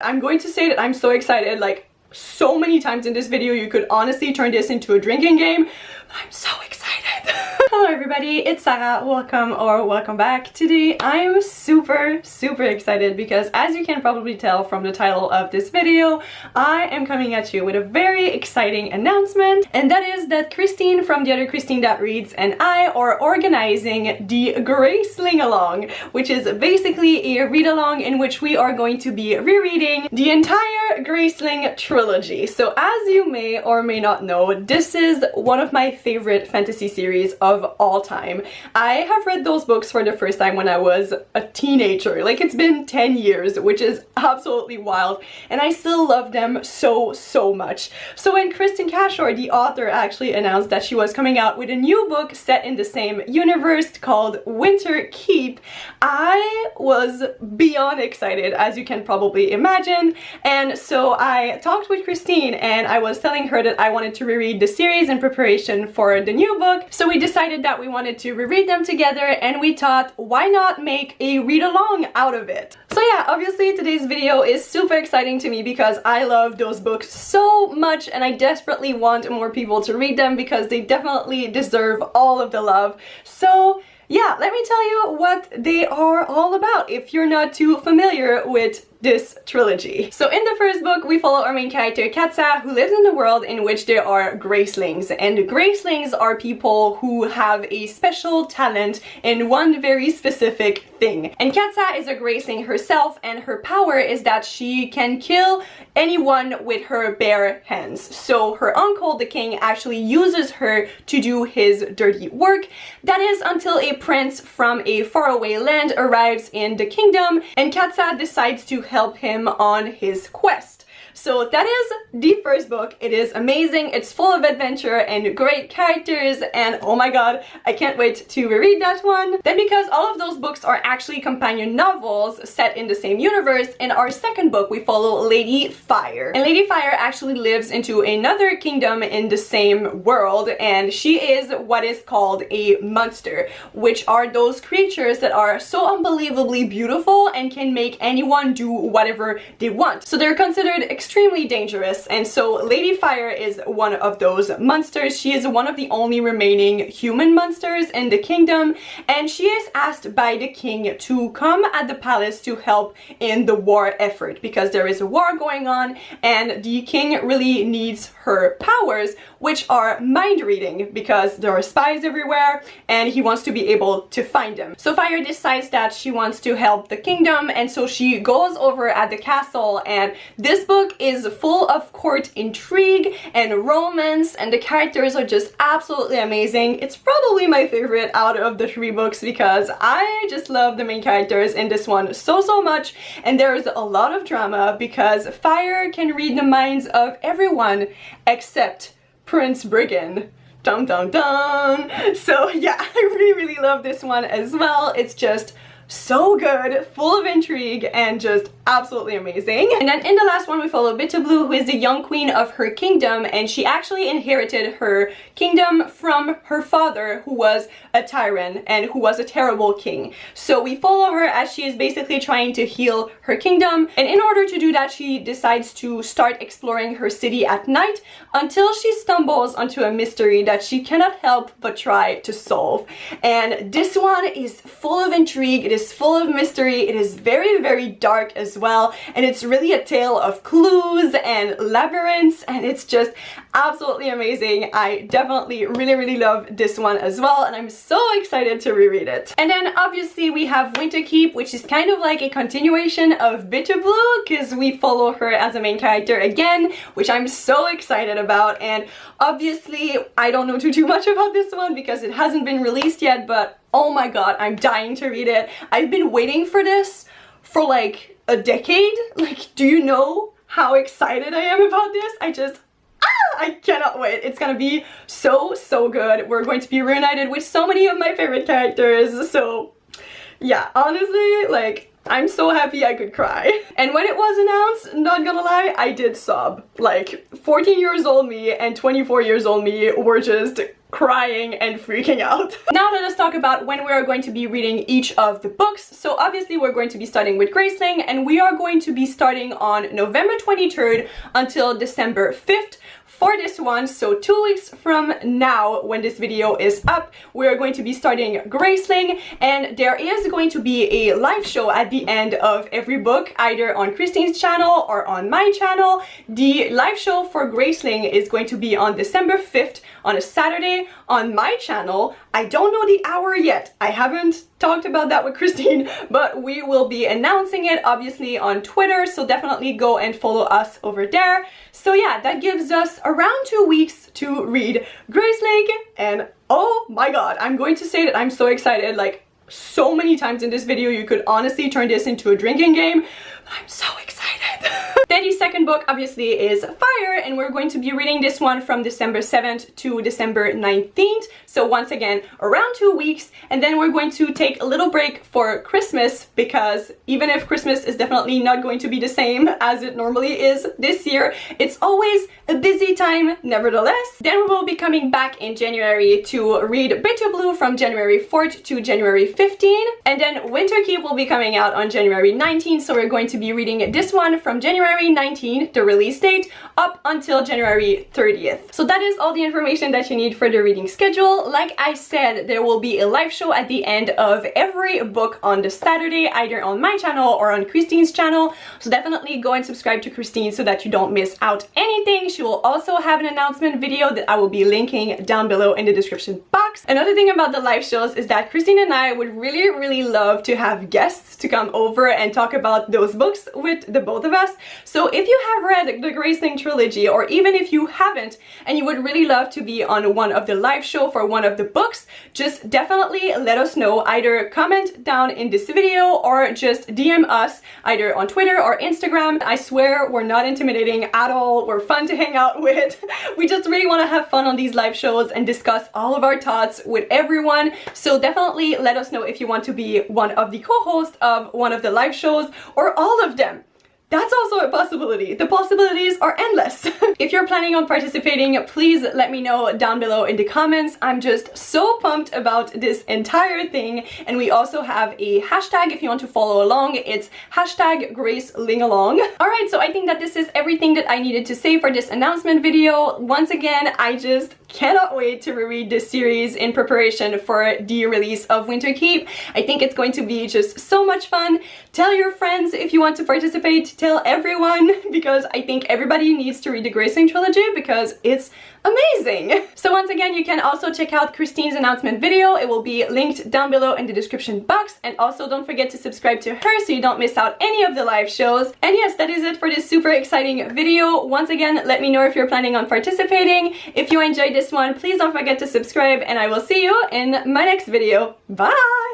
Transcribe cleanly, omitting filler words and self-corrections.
I'm going to say that I'm so excited, like so many times in this video you could honestly turn this into a drinking game. I'm so excited. Hello everybody, it's Sarah. Welcome back. Today I'm super excited because, as you can probably tell from the title of this video, I am coming at you with a very exciting announcement, and that is that Christine from the other Christine that reads and I are organizing the GRACELINGALONG, which is basically a read-along in which we are going to be rereading the entire Graceling trilogy. So as you may or may not know, this is one of my favorite fantasy series of all time. I have read those books for the first time when I was a teenager. Like, it's been 10 years, which is absolutely wild, and I still love them so much. So when Kristen Cashore, the author, actually announced that she was coming out with a new book set in the same universe called Winterkeep, I was beyond excited, as you can probably imagine. And so I talked with Christine and I was telling her that I wanted to reread the series in preparation for the new book. So we decided that we wanted to reread them together, and we thought, why not make a read-along out of it? So yeah, obviously today's video is super exciting to me because I love those books so much and I desperately want more people to read them because they definitely deserve all of the love. So yeah, let me tell you what they are all about if you're not too familiar with this trilogy. So in the first book, we follow our main character Katsa, who lives in a world in which there are gracelings, and gracelings are people who have a special talent in one very specific thing. And Katsa is a graceling herself, and her power is that she can kill anyone with her bare hands. So her uncle, the king, actually uses her to do his dirty work. That is until a prince from a faraway land arrives in the kingdom, and Katsa decides to help him on his quest. So that is the first book. It is amazing, it's full of adventure and great characters, and oh my god, I can't wait to reread that one. Then, because all of those books are actually companion novels set in the same universe, in our second book we follow Lady Fire. And Lady Fire actually lives into another kingdom in the same world, and she is what is called a monster, which are those creatures that are so unbelievably beautiful and can make anyone do whatever they want. So they're considered extremely dangerous, and so Lady Fire is one of those monsters. She is one of the only remaining human monsters in the kingdom, and she is asked by the king to come at the palace to help in the war effort because there is a war going on and the king really needs her powers, which are mind reading because there are spies everywhere and he wants to be able to find them. So Fire decides that she wants to help the kingdom, and so she goes over at the castle, and this book is full of court intrigue and romance, and the characters are just absolutely amazing. It's probably my favorite out of the three books because I just love the main characters in this one so much, and there's a lot of drama because Fire can read the minds of everyone except Prince Brigand. Dun dun dun! So yeah, I really love this one as well. It's just so good, full of intrigue, and just absolutely amazing. And then in the last one we follow Bitterblue, who is the young queen of her kingdom, and she actually inherited her kingdom from her father, who was a tyrant and who was a terrible king. So we follow her as she is basically trying to heal her kingdom, and in order to do that she decides to start exploring her city at night until she stumbles onto a mystery that she cannot help but try to solve. And this one is full of intrigue, it is full of mystery, it is very dark as well, and it's really a tale of clues and labyrinths, and it's just absolutely amazing. I definitely really love this one as well, and I'm so excited to reread it. And then obviously we have Winterkeep, which is kind of like a continuation of Bitterblue because we follow her as a main character again, which I'm so excited about. And obviously I don't know too much about this one because it hasn't been released yet, but oh my god, I'm dying to read it. I've been waiting for this for like a decade. Like, do you know how excited I am about this? I cannot wait. It's gonna be so good. We're going to be reunited with so many of my favorite characters. So yeah, honestly, like, I'm so happy I could cry. And when it was announced, not gonna lie, I did sob. Like, 14 years old me and 24 years old me were just crying and freaking out. Now let us talk about when we are going to be reading each of the books. So obviously we're going to be starting with Graceling, and we are going to be starting on November 23rd until December 5th. For this one, so 2 weeks from now, when this video is up, we are going to be starting Graceling, and there is going to be a live show at the end of every book, either on Christine's channel or on my channel. The live show for Graceling is going to be on December 5th on a Saturday on my channel. I don't know the hour yet. I haven't talked about that with Christine, but we will be announcing it obviously on Twitter, so definitely go and follow us over there. So yeah, that gives us around 2 weeks to read Graceling, and oh my god, I'm going to say that I'm so excited, like so many times in this video you could honestly turn this into a drinking game. I'm so excited. Then the second book obviously is Fire, and we're going to be reading this one from December 7th to December 19th. So once again, around 2 weeks, and then we're going to take a little break for Christmas, because even if Christmas is definitely not going to be the same as it normally is this year, it's always a busy time nevertheless. Then we will be coming back in January to read Bitterblue from January 4th to January 15th, and then Winterkeep will be coming out on January 19th, so we're going to be reading this one from January 19th, the release date, up until January 30th. So that is all the information that you need for the reading schedule. Like I said, there will be a live show at the end of every book on the Saturday, either on my channel or on Christine's channel, so definitely go and subscribe to Christine so that you don't miss out anything. She will also have an announcement video that I will be linking down below in the description box. Another thing about the live shows is that Christine and I would really love to have guests to come over and talk about those books with the both of us. So if you have read the Graceling trilogy, or even if you haven't and you would really love to be on one of the live show for one of the books, just definitely let us know. Either comment down in this video or just DM us either on Twitter or Instagram. I swear we're not intimidating at all. We're fun to hang out with. We just really want to have fun on these live shows and discuss all of our thoughts with everyone. So definitely let us know if you want to be one of the co-hosts of one of the live shows or all of them. That's also a possibility. The possibilities are endless. If you're planning on participating, please let me know down below in the comments. I'm just so pumped about this entire thing. And we also have a hashtag if you want to follow along. It's hashtag GRACELINGALONG. Alright, so I think that this is everything that I needed to say for this announcement video. Once again, I just cannot wait to reread this series in preparation for the release of Winterkeep. I think it's going to be just so much fun. Tell your friends if you want to participate. Tell everyone, because I think everybody needs to read the Graceling trilogy because it's amazing. So once again, you can also check out Christine's announcement video. It will be linked down below in the description box, and also don't forget to subscribe to her so you don't miss out any of the live shows. And yes, that is it for this super exciting video. Once again, let me know if you're planning on participating. If you enjoyed this one, please don't forget to subscribe, and I will see you in my next video. Bye!